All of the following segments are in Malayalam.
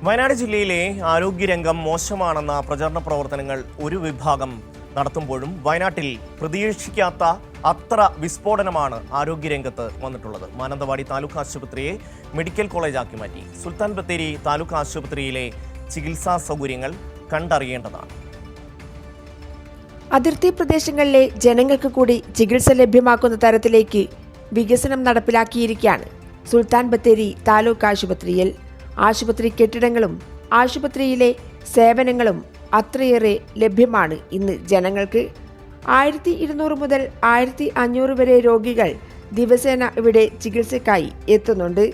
വയനാട് ജില്ലയിലെ ആരോഗ്യരംഗം മോശമാണെന്ന പ്രചരണ പ്രവർത്തനങ്ങൾ ഒരു വിഭാഗം നടത്തുമ്പോഴും വയനാട്ടിൽ പ്രതീക്ഷിക്കാത്ത അത്ര വിസ്ഫോടനമാണ് ആരോഗ്യരംഗത്ത് വന്നിട്ടുള്ളത്. മാനന്തവാടി താലൂക്ക് ആശുപത്രിയെ മെഡിക്കൽ കോളേജാക്കി മാറ്റി. സുൽത്താൻ ബത്തേരി താലൂക്ക് ആശുപത്രിയിലെ ചികിത്സാ സൗകര്യങ്ങൾ കണ്ടറിയേണ്ടതാണ്. അതിർത്തി പ്രദേശങ്ങളിലെ ജനങ്ങൾക്ക് കൂടി ചികിത്സ ലഭ്യമാക്കുന്ന തരത്തിലേക്ക് വികസനം നടപ്പിലാക്കിയിരിക്കുകയാണ് സുൽത്താൻ ബത്തേരി താലൂക്ക് ആശുപത്രിയിൽ. ആശുപത്രി കെട്ടിടങ്ങളും ആശുപത്രിയിലെ സേവനങ്ങളും അത്രയേറെ ലഭ്യമാണ് ഇന്ന് ജനങ്ങൾക്ക്. 1200 മുതൽ 1500 വരെ രോഗികൾ ദിവസേന ഇവിടെ ചികിത്സയ്ക്കായി എത്തുന്നുണ്ട്.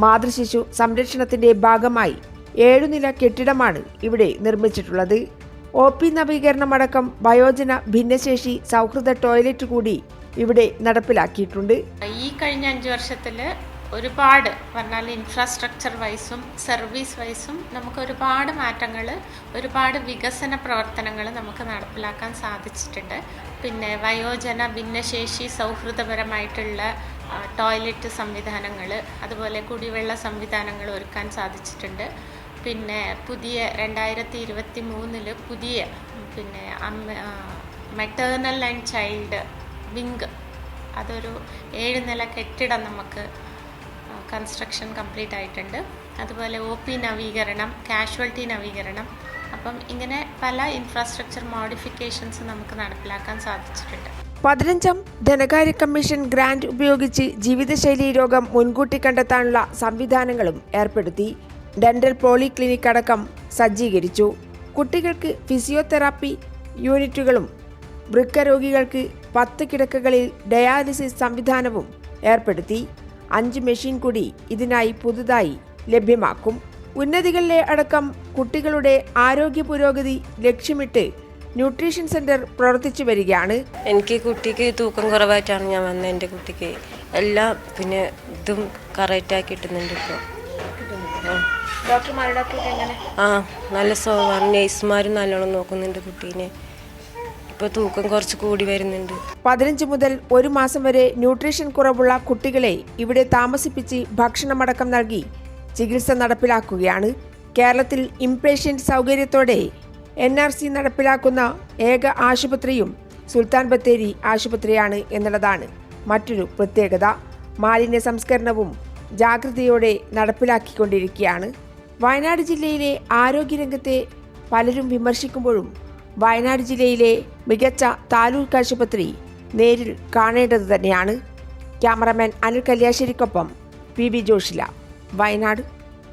മാതൃശിശു സംരക്ഷണത്തിന്റെ ഭാഗമായി 7 നില കെട്ടിടമാണ് ഇവിടെ നിർമ്മിച്ചിട്ടുള്ളത്. OP നവീകരണമടക്കം വയോജന ഭിന്നശേഷി സൗഹൃദ ടോയ്ലറ്റ് കൂടി ഇവിടെ നടപ്പിലാക്കിയിട്ടുണ്ട്. ഈ കഴിഞ്ഞ 5 വർഷത്തിൽ ഒരുപാട് പറഞ്ഞാൽ ഇൻഫ്രാസ്ട്രക്ചർ വൈസും സർവീസ് വൈസും നമുക്ക് ഒരുപാട് മാറ്റങ്ങൾ, ഒരുപാട് വികസന പ്രവർത്തനങ്ങൾ നമുക്ക് നടപ്പിലാക്കാൻ സാധിച്ചിട്ടുണ്ട്. പിന്നെ വയോജന ഭിന്നശേഷി സൗഹൃദപരമായിട്ടുള്ള ടോയ്ലറ്റ് സംവിധാനങ്ങൾ, അതുപോലെ കുടിവെള്ള സംവിധാനങ്ങൾ ഒരുക്കാൻ സാധിച്ചിട്ടുണ്ട്. പിന്നെ പുതിയ 2023 പുതിയ മെറ്റേണൽ ആൻഡ് ചൈൽഡ് വിങ്, അതൊരു 7 നില കെട്ടിടം നമുക്ക് കൺസ്ട്രക്ഷൻ കംപ്ലീറ്റ് ആയിട്ടുണ്ട്. അതുപോലെ OP നവീകരണം, കാഷ്വാലിറ്റി നവീകരണം, അപ്പം ഇങ്ങനെ പല ഇൻഫ്രാസ്ട്രക്ചർ മോഡിഫിക്കേഷൻസ് നമുക്ക് നടപ്പിലാക്കാൻ സാധിച്ചിട്ടുണ്ട്. 15ാം ധനകാര്യ കമ്മീഷൻ ഗ്രാന്റ് ഉപയോഗിച്ച് ജീവിതശൈലി രോഗം മുൻകൂട്ടി കണ്ടെത്താനുള്ള സംവിധാനങ്ങളും ഏർപ്പെടുത്തി. ഡെന്റൽ പോളിക്ലിനിക് അടക്കം സജ്ജീകരിച്ചു. കുട്ടികൾക്ക് ഫിസിയോതെറാപ്പി യൂണിറ്റുകളും വൃക്ക രോഗികൾക്ക് 10 കിടക്കകളിൽ ഡയാലിസിസ് സംവിധാനവും ഏർപ്പെടുത്തി. 5 മെഷീൻ കൂടി ഇതിനായി പുതുതായി ലഭ്യമാക്കും. ഉന്നതികളിലെ അടക്കം കുട്ടികളുടെ ആരോഗ്യ പുരോഗതി ലക്ഷ്യമിട്ട് ന്യൂട്രീഷൻ സെന്റർ പ്രവർത്തിച്ചു വരികയാണ്. എനിക്ക് കുട്ടിക്ക് തൂക്കം കുറവായിട്ടാണ് ഞാൻ വന്നത്. എൻ്റെ കുട്ടിക്ക് എല്ലാം ഇതും കറക്റ്റാക്കി കിട്ടുന്നുണ്ട് ഇപ്പോൾ. ഡോക്ടർമാരുടെ നല്ല സ്വഭാവം, നേഴ്സുമാരും നല്ലോണം നോക്കുന്നുണ്ട് കുട്ടീനെ. ഇപ്പോൾ തൂക്കം കുറച്ച് കൂടി വരുന്നുണ്ട്. 15 മുതൽ 1 മാസം വരെ ന്യൂട്രീഷൻ കുറവുള്ള കുട്ടികളെ ഇവിടെ താമസിപ്പിച്ച് ഭക്ഷണമടക്കം നൽകി ചികിത്സ നടപ്പിലാക്കുകയാണ്. കേരളത്തിൽ ഇംപേഷ്യന്റ് സൗകര്യത്തോടെ NRC നടപ്പിലാക്കുന്ന ഏക ആശുപത്രിയും സുൽത്താൻ ബത്തേരി ആശുപത്രിയാണ് എന്നുള്ളതാണ് മറ്റൊരു പ്രത്യേകത. മാലിന്യ സംസ്കരണവും ജാഗ്രതയോടെ നടപ്പിലാക്കിക്കൊണ്ടിരിക്കുകയാണ്. വയനാട് ജില്ലയിലെ ആരോഗ്യരംഗത്തെ പലരും വിമർശിക്കുമ്പോഴും വയനാട് ജില്ലയിലെ മികച്ച താലൂക്ക് ആശുപത്രി നേരിൽ കാണേണ്ടത് തന്നെയാണ്. ക്യാമറമാൻ അനിൽ കല്യാശ്ശേരിക്കൊപ്പം PB ജോഷില, വയനാട്.